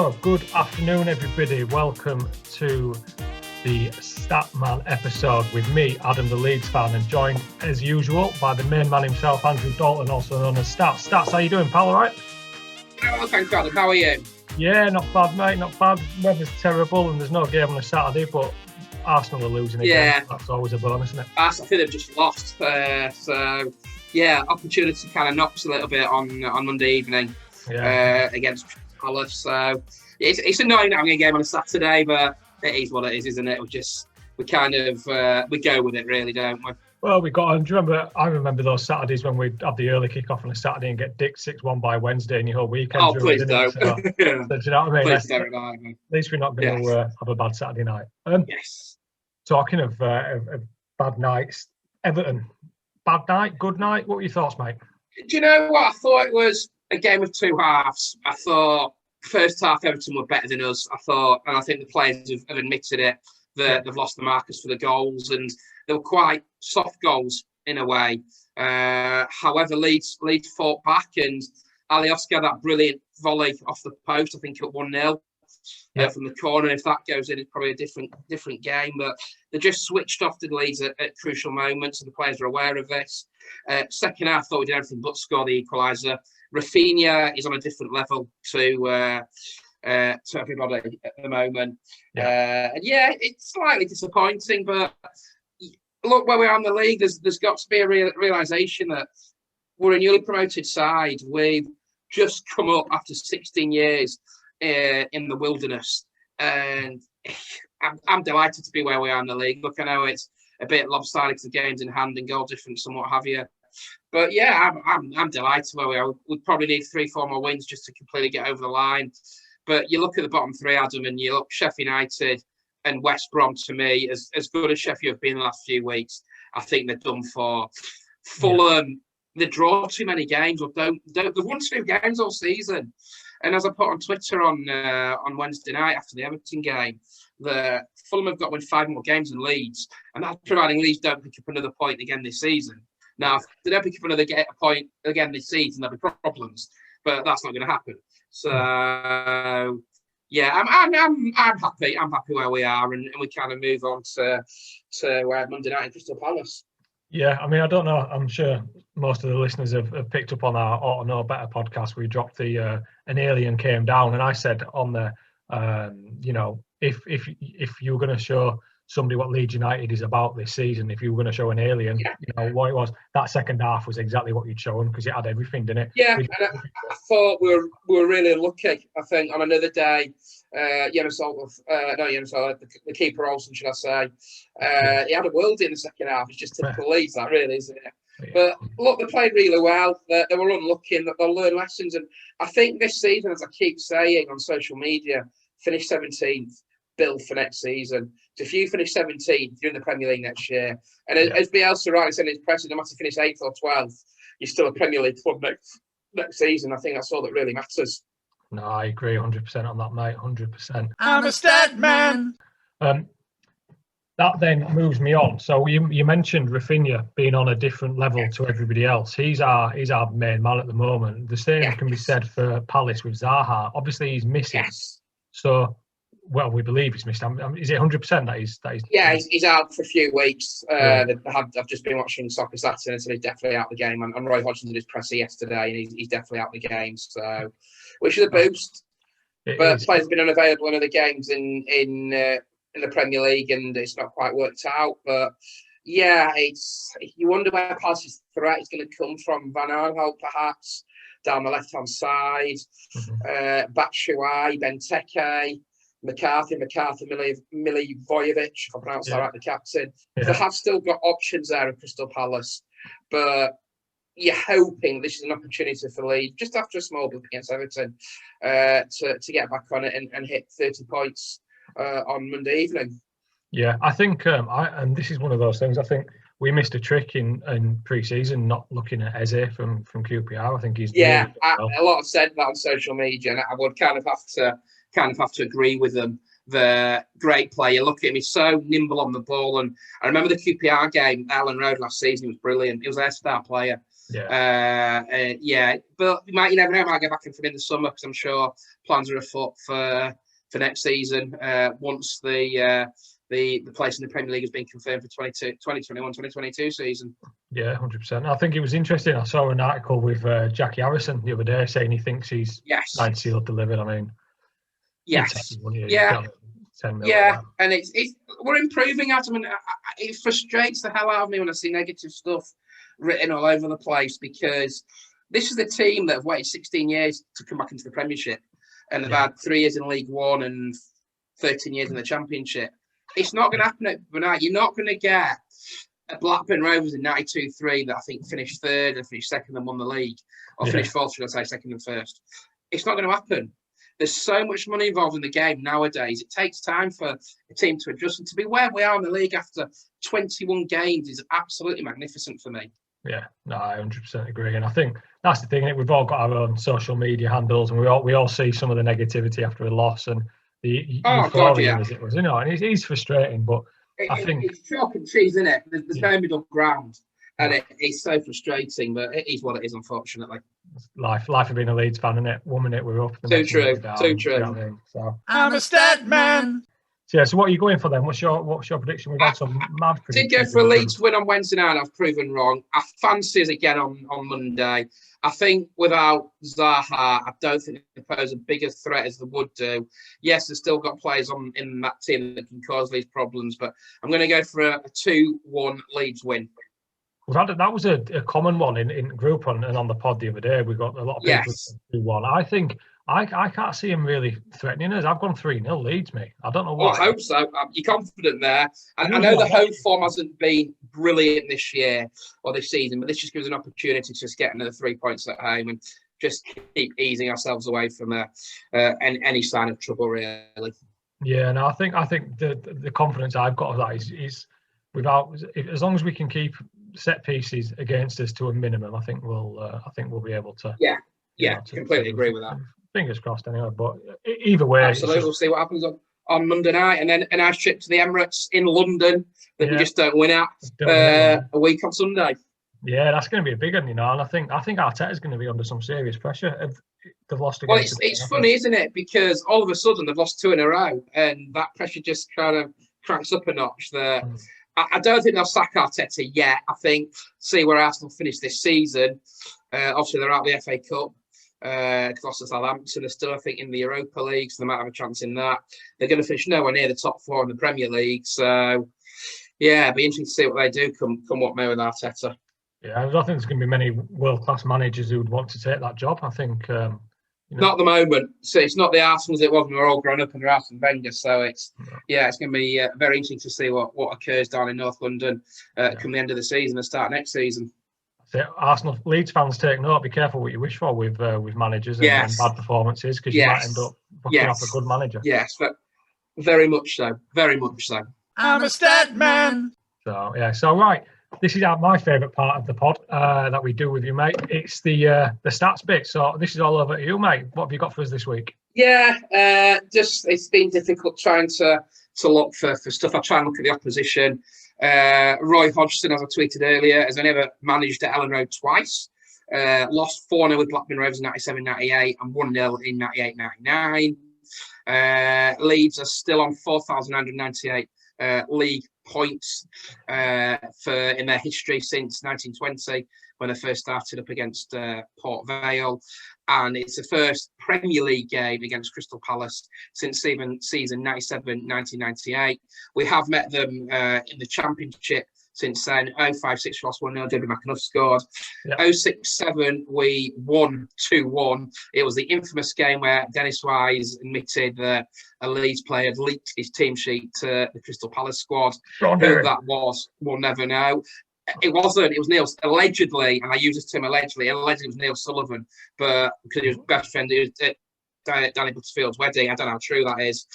So, good afternoon, everybody. Welcome to the Statman episode with me, Adam the Leeds fan, and joined, as usual, by the main man himself, Andrew Dalton, also known as Stats. Stats, how you doing, pal? All right? Oh, thanks, Adam. How are you? Yeah, not bad, mate. Not bad. Weather's terrible, and there's no game on a Saturday, but Arsenal are losing again. Yeah. That's always a bonus, isn't it? Arsenal, I think they've just lost. Opportunity kind of knocks a little bit on Monday evening against Palace. So it's annoying having a game on a Saturday, but it is what it is, isn't it? We go with it, really, don't we? Well, I remember those Saturdays when we'd have the early kick-off on a Saturday and get dicked 6-1 by Wednesday and your whole weekend. Oh, please don't. So, do you know what I mean? Please don't remind me. At least we're not going to have a bad Saturday night. Yes. Talking of bad nights, Everton, bad night, good night? What were your thoughts, mate? Do you know what? I thought it was a game of two halves. I thought first half Everton were better than us. And I think the players have admitted it, that they've lost the markers for the goals, and they were quite soft goals in a way. However, Leeds fought back, and Alioski had that brilliant volley off the post, I think at 1-0 from the corner. If that goes in, it's probably a different game. But they just switched off to Leeds at crucial moments, and the players are aware of this. Second half, I thought we did everything but score the equaliser. Rafinha is on a different level to everybody at the moment. It's slightly disappointing, but look where we are in the league. There's got to be a realisation that we're a newly promoted side. We've just come up after 16 years in the wilderness, and I'm delighted to be where we are in the league. Look, I know it's a bit lopsided to games in hand and goal difference and what have you, but yeah, I'm delighted where we are. We probably need 3-4 more wins just to completely get over the line. But you look at the bottom three, Adam, and you look Sheffield United and West Brom. To me, as good as Sheffield have been in the last few weeks, I think they're done for. Fulham, they draw too many games, or they've won 2 games all season. And as I put on Twitter on Wednesday night after the Everton game, that Fulham have got to win 5 more games than Leeds, and that's providing Leeds don't pick up another point again this season. Now, if they don't pick up another point again this season, there'll be problems, but that's not going to happen. So yeah, I'm happy. I'm happy where we are, and we kind of move on to Monday night in Crystal Palace. Yeah, I mean, I don't know. I'm sure most of the listeners have picked up on our Ought to Know Better podcast. We dropped the an alien came down, and I said on there, if you were going to show somebody what Leeds United is about this season, if you were going to show an alien, what it was, that second half was exactly what you'd show them, because it had everything, didn't it? Yeah, and I thought we were really lucky. I think on another day, the keeper Olsen, should I say, he had a worldie in the second half. It's just typical Leeds, that really, isn't it? Yeah. But look, they played really well. They were unlucky, and they'll learn lessons. And I think this season, as I keep saying on social media, finish 17th, build for next season. So if you finish 17th, you're in the Premier League next year. And as Bielsa rightly said in his press, no matter if you finish 8th or 12th, you're still a Premier League club next season. I think that's all that really matters. No, I agree 100% on that, mate. 100%. I'm a stat man. That then moves me on. So you mentioned Rafinha being on a different level to everybody else. He's our main man at the moment. The same can be said for Palace with Zaha. Obviously, he's missing. Yes. So, well, we believe he's missed. Is it 100% that he's? Yeah, he's out for a few weeks. I've just been watching Soccer Saturday, and he's definitely out the game. And Roy Hodgson did his presser yesterday, and he's definitely out the game. So, which is a boost. Players have been unavailable in other games in the Premier League, and it's not quite worked out. But yeah, you wonder where Palace's threat is going to come from. Van Aanholt, perhaps, down the left-hand side. Batshuayi, Benteke, McCarthy, Milivojevic, if I pronounce that right, the captain. Yeah. They have still got options there in Crystal Palace. But you're hoping this is an opportunity for Leeds, just after a small blow against Everton, to get back on it and hit 30 points on Monday evening. Yeah, I think, and this is one of those things, I think we missed a trick in pre-season not looking at Eze from QPR. I think he's a lot have said that on social media, and I would kind of have to agree with them. The great player, look at him, he's so nimble on the ball, and I remember the QPR game, Ellen Road last season, he was brilliant. He was their star player. Yeah. But you never know. I might get back in from in the summer because I'm sure plans are afoot for next season. Once the place in the Premier League has been confirmed for 2021-2022 season. Yeah, 100%. I think it was interesting. I saw an article with Jackie Harrison the other day saying he thinks he's signed, sealed, delivered. I mean, yes, yeah, and it's we're improving, Adam, and it frustrates the hell out of me when I see negative stuff written all over the place, because this is the team that have waited 16 years to come back into the Premiership, and they've had 3 years in League One and 13 years in the Championship. It's not going to happen overnight. You're not going to get a Blackburn Rovers in 92-3 that I think finished third and finished second and won the league, or finished fourth, should I say, second and first. It's not going to happen. There's so much money involved in the game nowadays. It takes time for a team to adjust, and to be where we are in the league after 21 games is absolutely magnificent for me. Yeah, no, I 100% agree, and I think that's the thing. We've all got our own social media handles, and we all see some of the negativity after a loss and the euphoria as it was, and it is frustrating. But I think it's chalk and cheese, isn't it? There's no middle ground, and it's so frustrating. But it is what it is, unfortunately. Life of being a Leeds fan, isn't it? 1 minute we're up, the next minute we're down. Too true. You know what I mean? So I'm a stat man. So what are you going for then? What's your prediction? We've had some mad predictions. Did go for a Leeds win on Wednesday night, and I've proven wrong. I fancy us again on Monday. I think without Zaha, I don't think they pose a bigger threat as they would do. Yes, they've still got players in that team that can cause these problems, but I'm going to go for a 2-1 Leeds win. That was a common one in group and on the pod the other day. We got a lot of people 2-1. I think I can't see him really threatening us. I've gone 3-0 Leeds, mate. I don't know why. Well, I hope so. You're confident there. I know the home form hasn't been brilliant this year or this season, but this just gives us an opportunity to just get another 3 points at home and just keep easing ourselves away from any sign of trouble, really. Yeah, no, I think the confidence I've got of that is without, as long as we can keep set pieces against us to a minimum, I think we'll be able to. Yeah, completely agree with that. Fingers crossed, anyway. But either way, absolutely, we'll see what happens on Monday night, and then a nice trip to the Emirates in London that we just don't win at a week on Sunday. Yeah, that's going to be a big one, and I think Arteta's going to be under some serious pressure. They've lost again. Well, it's funny, isn't it? Because all of a sudden they've lost 2 in a row, and that pressure just kind of cranks up a notch. I don't think they'll sack Arteta yet. I think see where Arsenal finish this season. Obviously, they're out of the FA Cup. Lost to Southampton. They're still, I think, in the Europa League, so they might have a chance in that. They're going to finish nowhere near the top 4 in the Premier League. So, yeah, it'll be interesting to see what they do come what may with Arteta. Yeah, I don't think there's going to be many world-class managers who would want to take that job. I think... Not at the moment. So it's not the Arsenals it was when we were all grown up under Arsene Wenger. So it's going to be very interesting to see what occurs down in North London come the end of the season and start next season. Arsenal Leeds fans, take note. Be careful what you wish for with managers and bad performances, because you might end up fucking off a good manager. Yes, but very much so. Very much so. I'm a stat man. So right. This is my favourite part of the pod that we do with you, mate. It's the stats bit. So this is all over to you, mate. What have you got for us this week? Yeah, just it's been difficult trying to look for stuff. I try and look at the opposition. Roy Hodgson, as I tweeted earlier, has only ever managed at Ellen Road twice. Lost 4-0 with Blackburn Rovers in 97-98 and 1-0 in 98-99. Leeds are still on 4,998 league points in their history since 1920, when they first started up against Port Vale, and it's the first Premier League game against Crystal Palace since season 97-1998. We have met them in the Championship since then. 0-5-6 lost 1-0. David McAnuff scored. 0-6-7 we won 2-1. It was the infamous game where Dennis Wise admitted that a Leeds player had leaked his team sheet to the Crystal Palace squad. Who that was, we'll never know. It wasn't. It was Neil, allegedly, and I use this term allegedly. Allegedly, it was Neil Sullivan, but because he was best friend, Danny Butterfield's wedding. I don't know how true that is.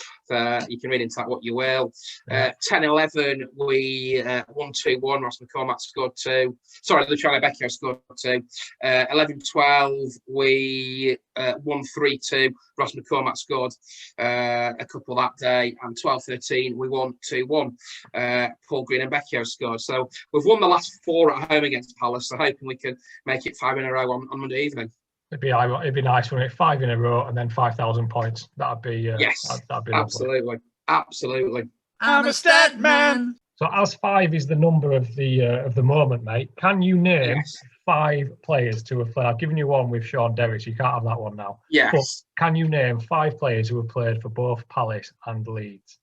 You can read into that what you will. 10-11, we 1-2-1. Ross McCormack scored 2. Sorry, Luciano Becchio scored 2. 11-12, we 1-3-2. Ross McCormack scored a couple that day. And 12-13, we won 2-1. Paul Green and Becchio scored. So we've won the last 4 at home against Palace. So hoping we can make it 5 in a row on Monday evening. It'd be nice when it's 5 in a row and then 5,000 points. That'd be yes, that'd be absolutely, absolutely. I'm a stat man. So as 5 is the number of the moment, mate. Can you name 5 players to have played? I've given you one with Sean Derrick, so you can't have that one now. Yes. But can you name 5 players who have played for both Palace and Leeds?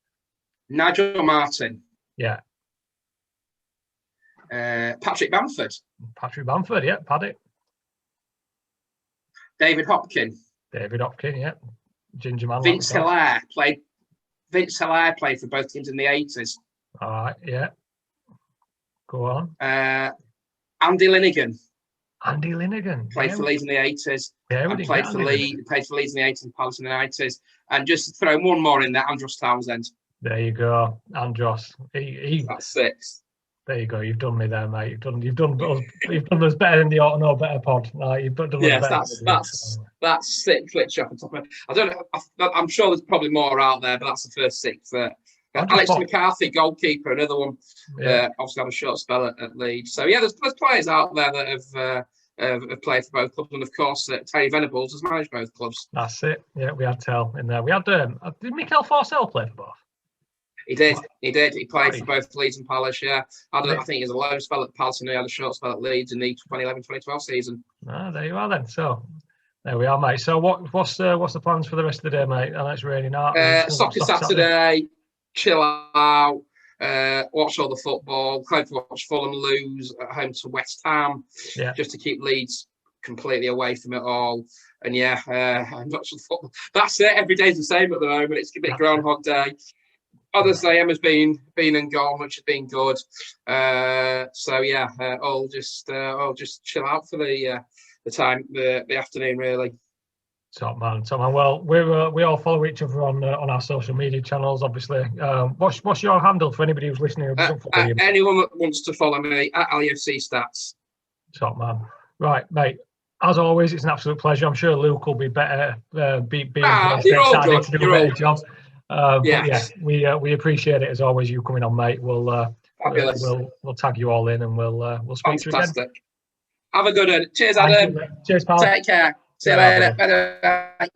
Nigel Martin. Yeah. Patrick Bamford. Patrick Bamford, yeah. Paddy. David Hopkin. Yeah. Ginger Man. Vince Hilaire played for both teams in the 80s. All right, yeah. Go on. Andy Linnigan. Played for Leeds in the 80s. Yeah, and played for Leeds in the 80s and Palace in the 90s. And just to throw one more in there, Andros Townsend. There you go. Andros. That's 6. There you go. You've done me there, mate. You've done us better than the Ought to Know Better pod. You've done us better. That's 6 literally off the top of it. I don't know. I'm sure there's probably more out there, but that's the first 6. Alex McCarthy, goalkeeper, another one. Obviously had a short spell at Leeds. So yeah, there's players out there that have played for both clubs, and of course Terry Venables has managed both clubs. That's it. Yeah, we had Tell in there. We had did Mikel Forcell play for both? He did. He played for both Leeds and Palace, yeah. I think he has a low spell at Palace and he had a short spell at Leeds in the 2011-2012 season. There you are then. So, there we are, mate. So, what's the plans for the rest of the day, mate? And it's raining out. Soccer Saturday, chill out, watch all the football, hopefully watch Fulham lose at home to West Ham, just to keep Leeds completely away from it all. And watch the football. That's it. Every day's the same at the moment. It's a bit Groundhog Day. Honestly, Emma's been and gone, which has been good. I'll just chill out for the afternoon, really. Top man. Well, we all follow each other on our social media channels, obviously. What's your handle for anybody who's listening? Anyone that wants to follow me at LUFC Stats. Top man. Right, mate. As always, it's an absolute pleasure. I'm sure Luke will be better. You're all good. To do a better job. We appreciate it as always. You coming on, mate. We'll tag you all in and we'll speak to you again. Have a good one. Cheers, Adam. Cheers, pal. Take care. See you later. Bye.